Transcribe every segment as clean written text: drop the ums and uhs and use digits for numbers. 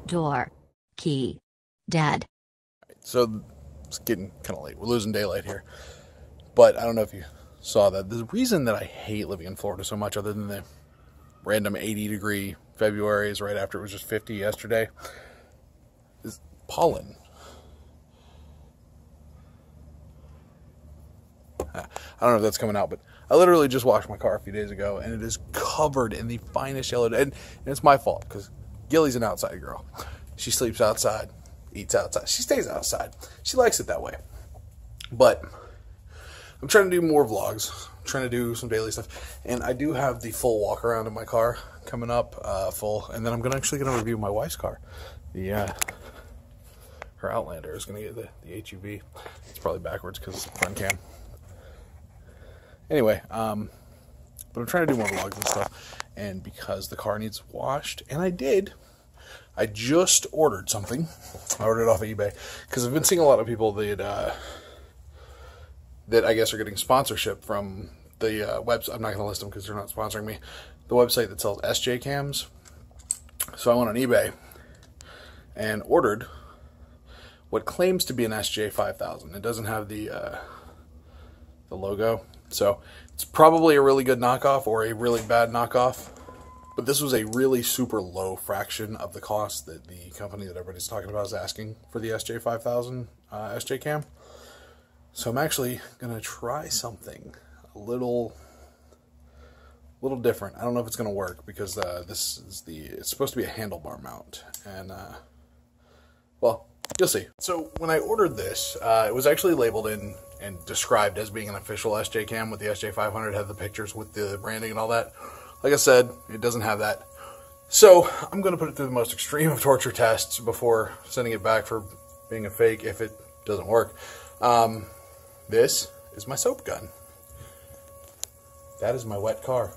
Door. Key. Dead. So it's getting kind of late. We're losing daylight here. But I don't know if you saw that. The reason that I hate living in Florida so much, other than the random 80-degree Februarys right after it was just 50 yesterday, is pollen. I don't know if that's coming out, but I literally just washed my car a few days ago, and it is covered in the finest yellow. And it's my fault, because Gilly's an outside girl. She sleeps outside, eats outside. She stays outside. She likes it that way. But I'm trying to do more vlogs. I'm trying to do some daily stuff. And I do have the full walk around in my car coming up, full. And then I'm actually going to review my wife's car. Her Outlander is going to get the HUV. It's probably backwards because it's a front cam. Anyway, but I'm trying to do more vlogs and stuff, and because the car needs washed, and I just ordered something. I ordered it off of eBay, because I've been seeing a lot of people that I guess are getting sponsorship from the website. I'm not going to list them because they're not sponsoring me. The website that sells SJ cams. So I went on eBay and ordered what claims to be an SJ 5000. It doesn't have the logo. So it's probably a really good knockoff or a really bad knockoff. But this was a really super low fraction of the cost that the company that everybody's talking about is asking for the SJ 5000 SJ cam. So I'm actually going to try something a little different. I don't know if it's going to work, because it's supposed to be a handlebar mount. And, well, you'll see. So when I ordered this, it was actually labeled and described as being an official SJ cam, with the SJ 500, had the pictures with the branding and all that. Like I said, it doesn't have that. So I'm going to put it through the most extreme of torture tests before sending it back for being a fake if it doesn't work. This is my soap gun. That is my wet car.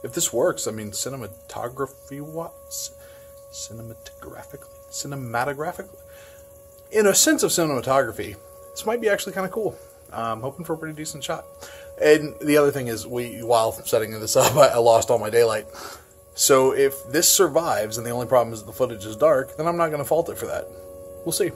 If this works, I mean, cinematographically, in a sense of cinematography, this might be actually kind of cool. I'm hoping for a pretty decent shot. And the other thing is, while setting this up, I lost all my daylight. So if this survives, and the only problem is that the footage is dark, then I'm not going to fault it for that. We'll see.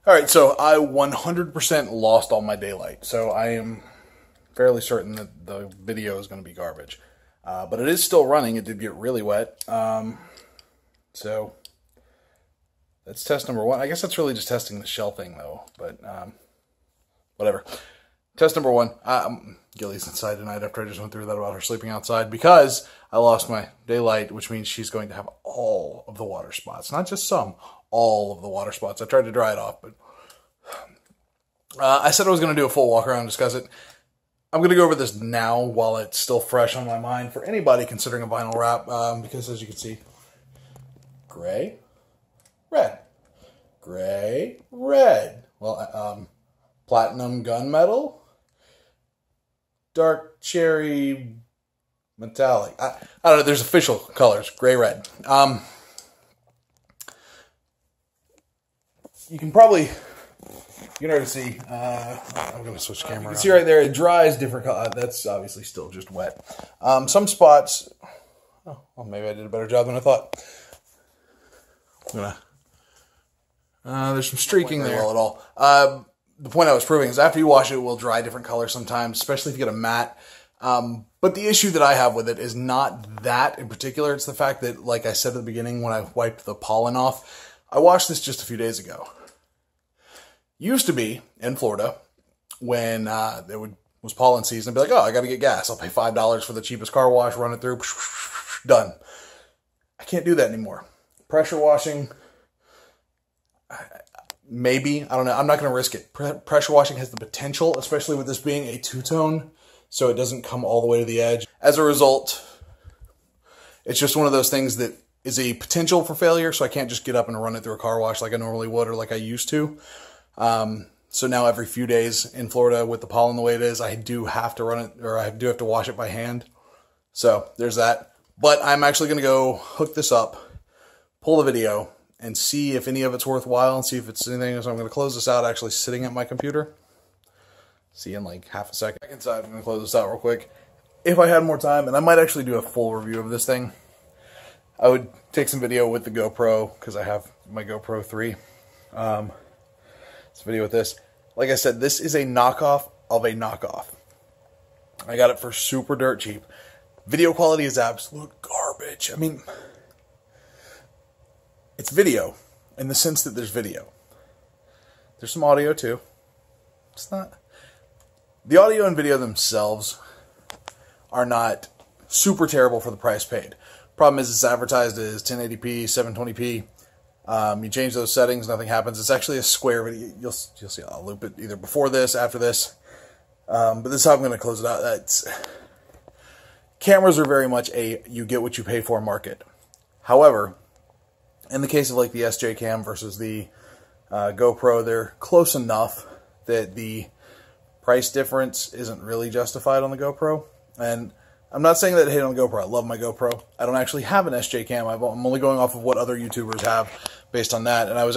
Alright, so I 100% lost all my daylight, so I am fairly certain that the video is going to be garbage. But it is still running. It did get really wet. So that's test number one. I guess that's really just testing the shell thing, though, but whatever. Test number one. Gilly's inside tonight after I just went through that about her sleeping outside, because I lost my daylight, which means she's going to have all of the water spots. Not just some, all of the water spots. I tried to dry it off, but I said I was going to do a full walk around and discuss it. I'm going to go over this now while it's still fresh on my mind for anybody considering a vinyl wrap, because as you can see, gray, red, gray, red. Well, platinum gunmetal, dark cherry metallic. I don't know, there's official colors, gray, red. You can already see, I'm going to switch the camera. You can see right there, it dries different color. That's obviously still just wet. Some spots, oh, well, maybe I did a better job than I thought. There's some streaking there. Well at all. The point I was proving is after you wash it, it will dry different colors sometimes, especially if you get a matte. But the issue that I have with it is not that in particular. It's the fact that, like I said at the beginning when I wiped the pollen off, I washed this just a few days ago. Used to be in Florida when was pollen season, I'd be like, oh, I got to get gas. I'll pay $5 for the cheapest car wash, run it through, done. I can't do that anymore. Pressure washing, maybe, I don't know. I'm not going to risk it. Pressure washing has the potential, especially with this being a two-tone, so it doesn't come all the way to the edge. As a result, it's just one of those things that is a potential for failure, so I can't just get up and run it through a car wash like I normally would or like I used to. So now every few days in Florida with the pollen the way it is, I do have to run it, or I do have to wash it by hand. So there's that. But I'm actually going to go hook this up, pull the video, and see if any of it's worthwhile and see if it's anything. So I'm going to close this out actually sitting at my computer. See you in like half a second. So I'm going to close this out real quick. If I had more time, and I might actually do a full review of this thing, I would take some video with the GoPro because I have my GoPro 3. This video with this. Like I said, this is a knockoff of a knockoff. I got it for super dirt cheap. Video quality is absolute garbage. I mean, it's video in the sense that there's video. There's some audio too. It's not... The audio and video themselves are not super terrible for the price paid. Problem is, it's advertised as 1080p, 720p. You change those settings, nothing happens. It's actually a square video. You'll see. I'll loop it either before this, after this. But this is how I'm going to close it out. Cameras are very much a you get what you pay for market. However, in the case of like the SJ Cam versus the GoPro, they're close enough that the price difference isn't really justified on the GoPro. And I'm not saying that I hate on the GoPro. I love my GoPro. I don't actually have an SJ Cam. I'm only going off of what other YouTubers have based on that. And I was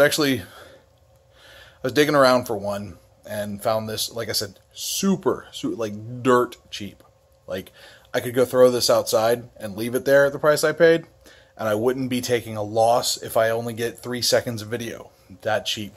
digging around for one and found this, like I said, super like dirt cheap. Like, I could go throw this outside and leave it there at the price I paid, and I wouldn't be taking a loss if I only get 3 seconds of video. That cheap.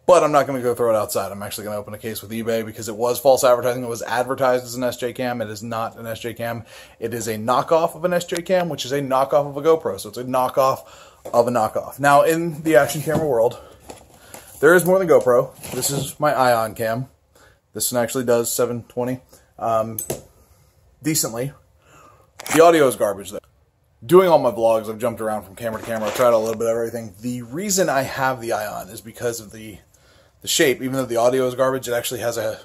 But I'm not going to go throw it outside. I'm actually going to open a case with eBay because it was false advertising. It was advertised as an SJ Cam. It is not an SJ Cam. It is a knockoff of an SJ Cam, which is a knockoff of a GoPro. So it's a knockoff of a knockoff. Now, in the action camera world, there is more than GoPro. This is my Ion Cam. This one actually does 720 decently. The audio is garbage, though. Doing all my vlogs, I've jumped around from camera to camera. I've tried a little bit of everything. The reason I have the Ion is because of the shape. Even though the audio is garbage, it actually has a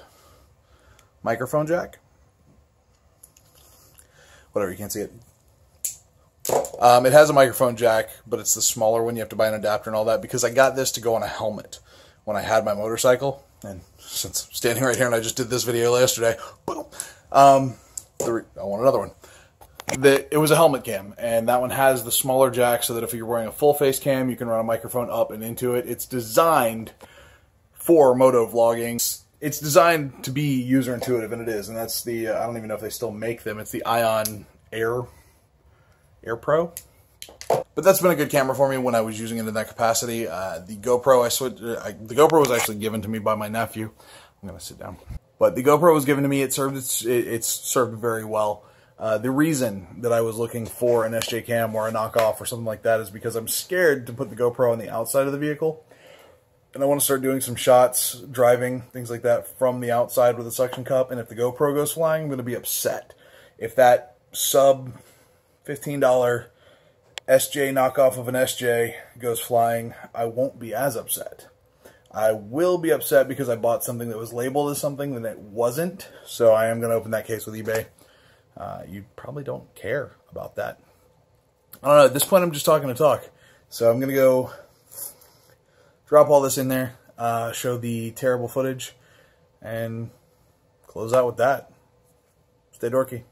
microphone jack. Whatever, you can't see it. It has a microphone jack, but it's the smaller one. You have to buy an adapter and all that, because I got this to go on a helmet when I had my motorcycle. And since I'm standing right here and I just did this video yesterday, boom, I want another one. It was a helmet cam, and that one has the smaller jack so that if you're wearing a full face cam, you can run a microphone up and into it. It's designed for moto vlogging. It's designed to be user intuitive, and it is. And that's the, I don't even know if they still make them. It's the Ion Air Pro. But that's been a good camera for me when I was using it in that capacity. The GoPro, the GoPro was actually given to me by my nephew. I'm going to sit down. But the GoPro was given to me. It served very well. The reason that I was looking for an SJ Cam or a knockoff or something like that is because I'm scared to put the GoPro on the outside of the vehicle. And I want to start doing some shots, driving, things like that from the outside with a suction cup. And if the GoPro goes flying, I'm going to be upset. If that sub $15 SJ knockoff of an SJ goes flying, I won't be as upset. I will be upset because I bought something that was labeled as something that it wasn't. So I am going to open that case with eBay. You probably don't care about that. I don't know. At this point, I'm just talking to talk. So I'm going to go drop all this in there, show the terrible footage, and close out with that. Stay dorky.